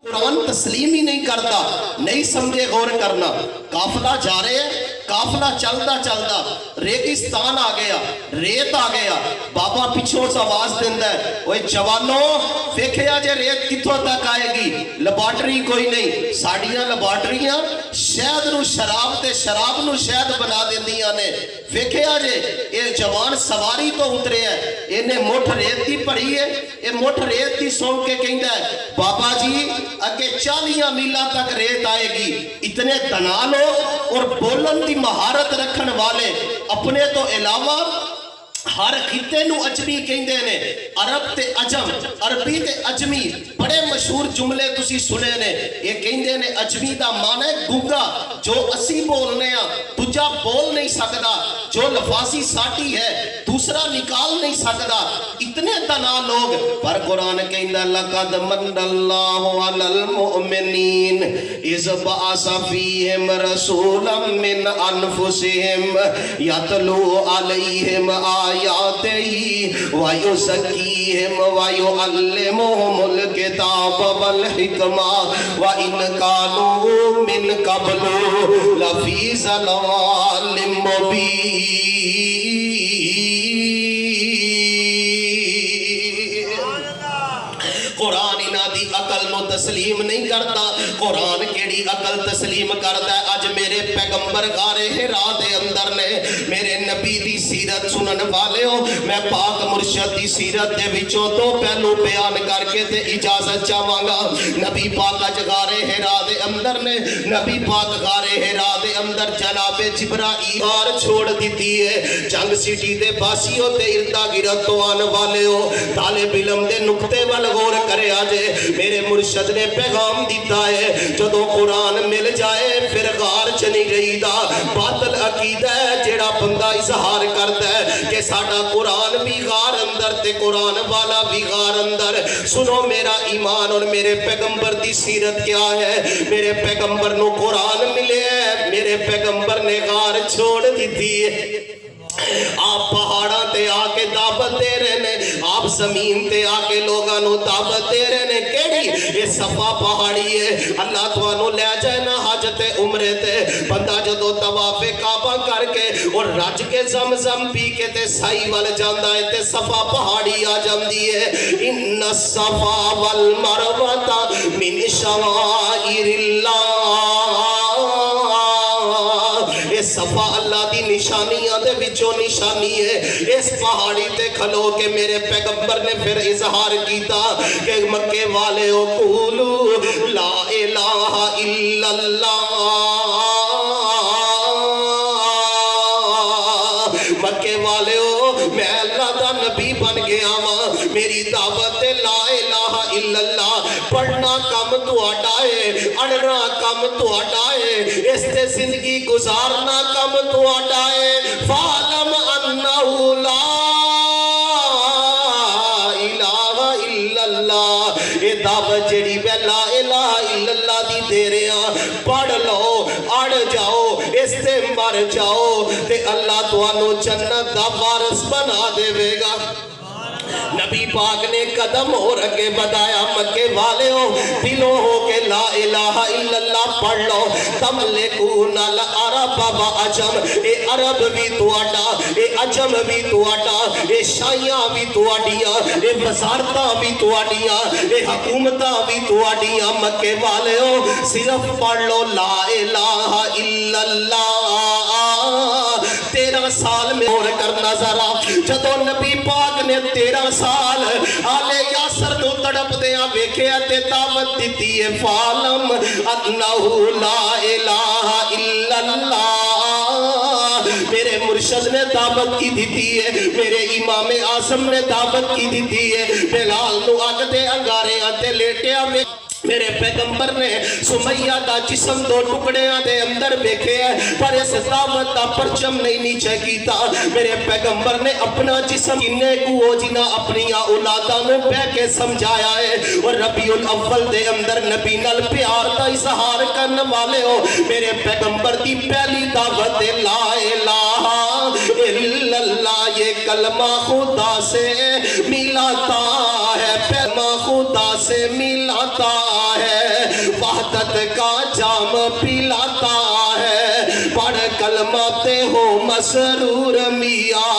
कुरान तस्लीम ही नहीं करता, नहीं समझे गौर करना। काफिला जा रहे हैं, काफिला चलता चलता रेगिस्तान आ गया, रेत आ गया। बाबा पिछों से आवाज देंदा है, ओए जवानो वेखिया जे रेत कित्थों तक आएगी, लैबोरेटरी कोई नहीं। साड़ियां लैबोरेटरियां शहद नूं शराब ते शराब नूं शहद बना देंदियां ने। वेखिया जे ये जवान सवारी तो उतरे है, इन्हें मुठ रेत की भरी है, ये मुठ रेत की सुन के कहता है बाबा जी अगे 40 मीलों तक रेत आएगी। इतने तना लोग और बोलन की महारत रखने वाले, अपने तो इलावा हर खिते नूं अजमी कहंदे ने। अरब ते अजम, अरबी ते अजमी बड़े मशहूर जुमले तुसी सुने ने। ये कहंदे ने अजमी दा माना है गूंगा, जो असी बोलने आ दूजा बोल नहीं सकदा, जो लफाजी साटी है दूसरा निकाल नहीं सकदा। इतने तना लोग, पर कुरान कहंदा लक़द मन्नल्लाहु अलल मुमिनीन इज़ बअसा फ़ीहिम रसूलन मिन अनफुसिहिम यतलू अलैहिम आयातिही व युज़क्कीहिम व युअल्लिमुहुमुल किताब वल हिकमा व इन कानू मिन क़ब्लु लफ़ी ज़लालिम मुबीन। कुरान इन्हां दी अकल नूं तस्लीम नहीं करता। कुरान केड़ी अकल तस्लीम करदा है? अज मेरे पैगंबर गारे हिरा दे अंदर ने, मेरे नबी दी सीरत सुनन वालेओ, मैं पाक मुर्शद दी सीरत दे विचों दो पहलू बयान करके ते इजाजत चाहांगा। नबी पाक अज गारे हिरा दे अंदर ने, नबी पाक गारे हिरा दे अंदर जनाबे जिब्राईल गार छोड़ दिती है। जंग सिटी दे बासियों ते इर्दा गिरद तो आने वालेओ, तालिब इल्म दे नुक्ते वल गौर करे आजे। मेरे मुर्शद ने पैगाम दिता है, जदों कुरान मिल जाए फिर गार च नहीं रहीदा। बातल अकीदा है जेड़ा बंदा इजहार करता है कि साडा कुरान भी गार अंदर ते कुरान वाला भी गार अंदर। सुनो मेरा ईमान और मेरे पैगंबर दी सीरत क्या है। मेरे पैगंबर नूं कुरान मिले है, मेरे पैगंबर ने गार छोड़ दी है। आप पहाड़ा ते आके दावत दे रहे ने, आप जमीन ते आके लोगों को दावत दे रहे ने। केड़ी ये सफा पहाड़ी है, अल्लाह तुहानू ले जाए ना हज ते उमरे ते। बंदा जदों तवाफे काबा करके और रज के जमजम पी के ते साई वाल जांदा है ते सफा पहाड़ी आ जांदी है। इन्ना सफा वल मरवता मिन शआइरिल्लाह, सफा अल्लाह दी निशानियां दे विचों निशानी है। इस पहाड़ी ते खलो के मेरे पैगंबर ने फिर इजहार किया कि मक्के वाले ओ कूलू ला इलाहा इल्लल्लाह, मक्के वाले ओ मैं अल्लाह दा नबी बन गया वां, मेरी दावत ते ला इलाहा इल्लल्लाह। पढ़ना कम तुहाडा है, अड़ना कम तुहाडा है, इस ते जिंदगी गुजारना कम तुहाडा है। फालम अन्नहु ला इलाहा इल्लल्लाह, ये दावत जेड़ी मैं ला इलाहा इल्लल्लाह दी दे रहा, पढ़ लो, अड़ जाओ, इस ते मर जाओ ते अल्लाह तुहानू जन्नत दा वारिस बना देवेगा। नबी पाक ने कदम और आगे बढ़ाया, मक्के वाले हो दिलों हो के ला इलाहा इल्लल्लाह पढ़ लो। तमलिकून अल अरब व अजम, ए अरब भी तुहाडा, ए अजम भी तुहाडा, ए शाइयां भी तुहाडियां, ए वज़ारतां भी तुहाडियां, ए हुकूमतां भी तुहाडियां। मक्के वाले हो सिर्फ पढ़ लो ला इलाहा इल्लल्लाह। 13 साल में और करना जरा, जदों नबी पाक ने 13 साल आले यासर नूं तड़पदियां वेखिया ते दावत दिती है। फालम अन्नहु ला इलाहा इल्लल्लाह, मेरे मुर्शद ने दावत की दी है, मेरे इमाम आज़म ने दावत की दी है। बिलाल नूं अग दे अंगारियां ते लेटिया में मेरे पैगंबर ने सुमैया दा जिस्म दो टुकड़ियां दे अंदर वेखे है, पर इस दावत दा परचम नहीं नीचे कीता। मेरे पैगंबर ने अपना जिस्म इन्ने को जिना अपनी औलादा नूं बह के समझाया है। और रबीउल अव्वल दे अंदर नबी नाल प्यार दा इजहार करने वाले हो, मेरे पैगंबर दी पहली दावत है ला इलाहा इल्लल्लाह। ये कलमा खुदा से मिलाता है, पैमा खुदा से मिलाता है। وحدت کا جام پلاتا ہے، پڑھ کلمہ تے ہو مسرور میاں،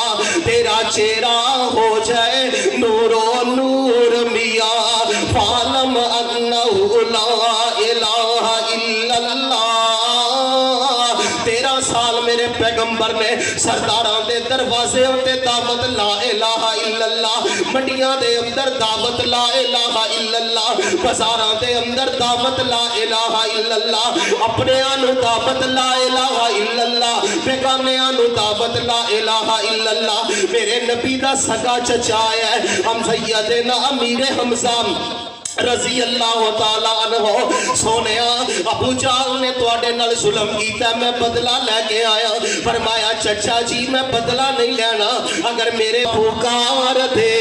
تیرا چہرہ ہو جائے نور و نور میاں، فعلم انہ لا الہ الا اللہ۔ 13 سال میرے پیغمبر نے سرداراں دے دروازے تے دعوت لا الہ الا اللہ، منڈیاں دے اندر دعوت لا الہ الا اللہ، بازاراں دے اندر دعوت لا الہ الا اللہ، اپنے آنو دعوت لا الہ الا اللہ، بیگانیاں نو دعوت لا الہ الا اللہ۔ میرے نبی دا سگا چچا ہے ہم سیدنا امیر حمزہ رضی اللہ تعالیٰ عنہ، سونیا ابو جہل نے تواڈے نال ظلم کیتا، میں بدلہ لے کے آیا۔ فرمایا چچا جی میں بدلہ نہیں لینا، اگر میرے پکار دے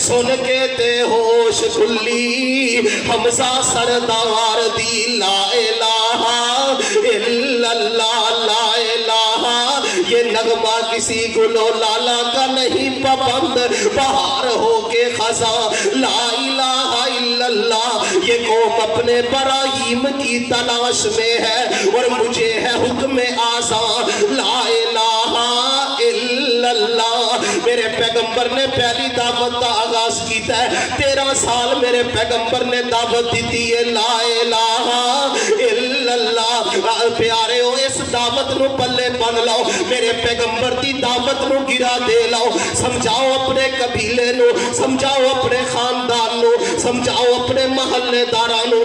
سن کے تے ہوش کھلی، حمزہ سردار دی لا الہ الا اللہ، لا الہ۔ یہ نغمہ کسی گلو لالا کا نہیں، پابند بہار ہو کے خزاں لا الہ الا اللہ۔ یہ قوم اپنے براہیم کی تلاش میں ہے اور مجھے ہے حکم آزان لا الہ الا اللہ۔ میرے پیغمبر نے پہلی دعوت کا آغاز کیتا ہے، 13 سال میرے پیغمبر نے دعوت دیتی ہے لا الہ الا اللہ۔ پیارے ہو اس دعوت نو پلے بن لاؤ، میرے پیغمبر دی دعوت نو گرا دے لاؤ، سمجھاؤ اپنے قبیلے نو، سمجھاؤ اپنے خاندان نو، سمجھاؤ اپنے محلے دارانو،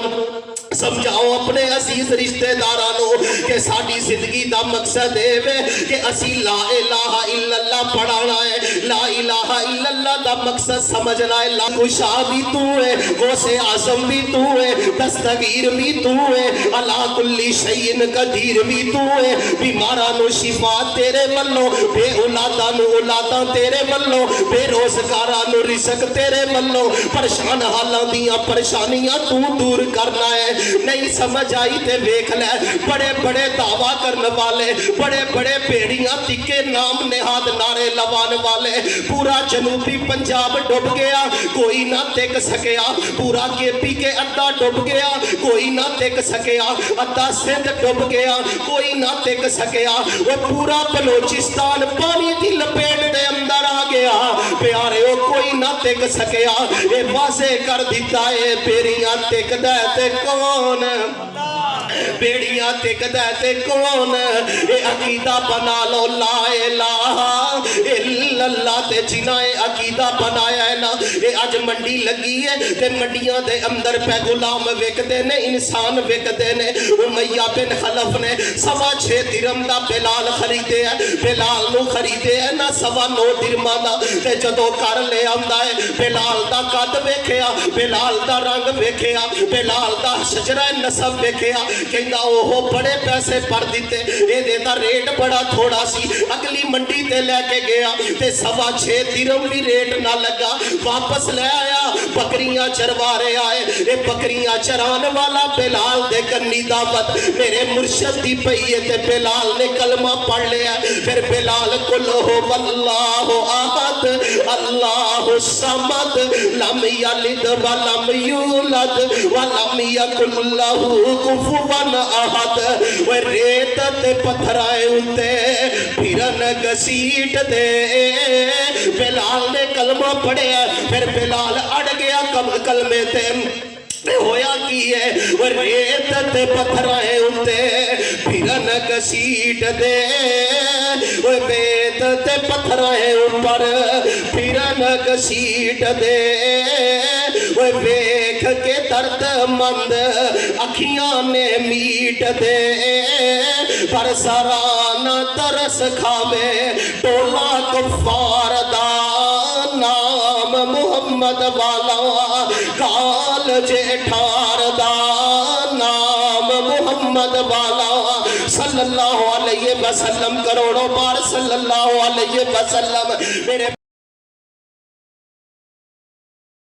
سمجھاؤ اپنے عزیز رشتہ دارانو کہ ساڈی زندگی دا مقصد ہے کہ اسی لا الہ الا اللہ پڑھانا ہے، لا الہ الا اللہ دا مقصد سمجھنا ہے۔ لا کشا بھی تو ہے، غوث اعظم بھی تو ہے، دستگیر بھی تو ہے، علی کل شیء قدیر بھی تو ہے، بیماراں نو شفا تیرے ولوں، بے اولاداں نو اولاداں تیرے ولوں، بے روزگاراں نو رزق تیرے ولوں، پریشان حالاں دیاں پریشانیاں تو دور کرنا ہے۔ نہیں سمجھ آئی تے ویکھ لے، بڑے بڑے دعویٰ کرنے والے، بڑے بڑے بیڑیاں تکے نام نہاد نعرے لوان والے، پورا جنوبی پنجاب ڈوب گیا کوئی نہ ٹک سکیا، پورا کے پی کے ادھا ڈوب گیا کوئی نہ ٹک سکیا، ادھا سندھ ڈوب گیا کوئی نہ ٹک سکیا، وہ پورا بلوچستان پانی دی لپیٹ دے اندر آ گیا، پیارے ہو کوئی نہ ٹک سکیا۔ اے واضح کر دیتا ہے بیڑیاں ٹک دے تے کون، بیڑیاں ٹک دے تے کون، اے عقیدہ بنا لو لا الہ الا اللہ، تے جنہاں اے عقیدہ بنایا ہے نا، اے اج منڈی لگی ہے تے منڈیاں دے اندر پہ غلام وکدے نے، انسان وکدے نے۔ امیہ بن خلف نے 6.25 درہم دا بلال خریدے ہے، بلال نو خریدے ہے نا 9.25 درہماں دا، تے جدوں کر لے آندا ہے بلال دا قد ویکھیا، بلال دا رنگ ویکھیا، بلال دا شجرہ نسب ویکھیا، کہندا اوہو بڑے پیسے پر دیتے، اے دے دا ریٹ بڑا تھوڑا سی، اگلی منڈی تے لے کے گیا تے 6.25 درہم بھی ریٹ نہ لگا، واپس لے آیا، بکریاں چروارے آئے، اے بکریاں چران والا بلال دے کنی دعوت میرے مرشد دی پئی ہے، تے بلال نے کلمہ پڑھ لیا، پھر بلال قل هو اللہ احد اللہ الصمد لم یلد ولم یولد ولم یکن لہ کفوا احد۔ وہ ریت تے پتھرائے اتے پھرن گسیٹ دے، بلال نے کلمہ پڑھیا، پھر بلال اڑ گیا کلمے تے، ہویا کی ہے وہ ریت تے پتھرائے اتے پھرن گسیٹ دے، وہ ریت تے پتھرائے اوپر پھرن گسیٹ دے، وہ ویکھ کے درد مند اکھیاں نے میٹ دے، پر سرانہ ترس کھاوے ٹولا کفار دا، نام محمد والا کال جیٹھار دا، نام محمد والا صلی اللہ علیہ وسلم، کروڑوں بار صلی اللہ علیہ وسلم۔ میرے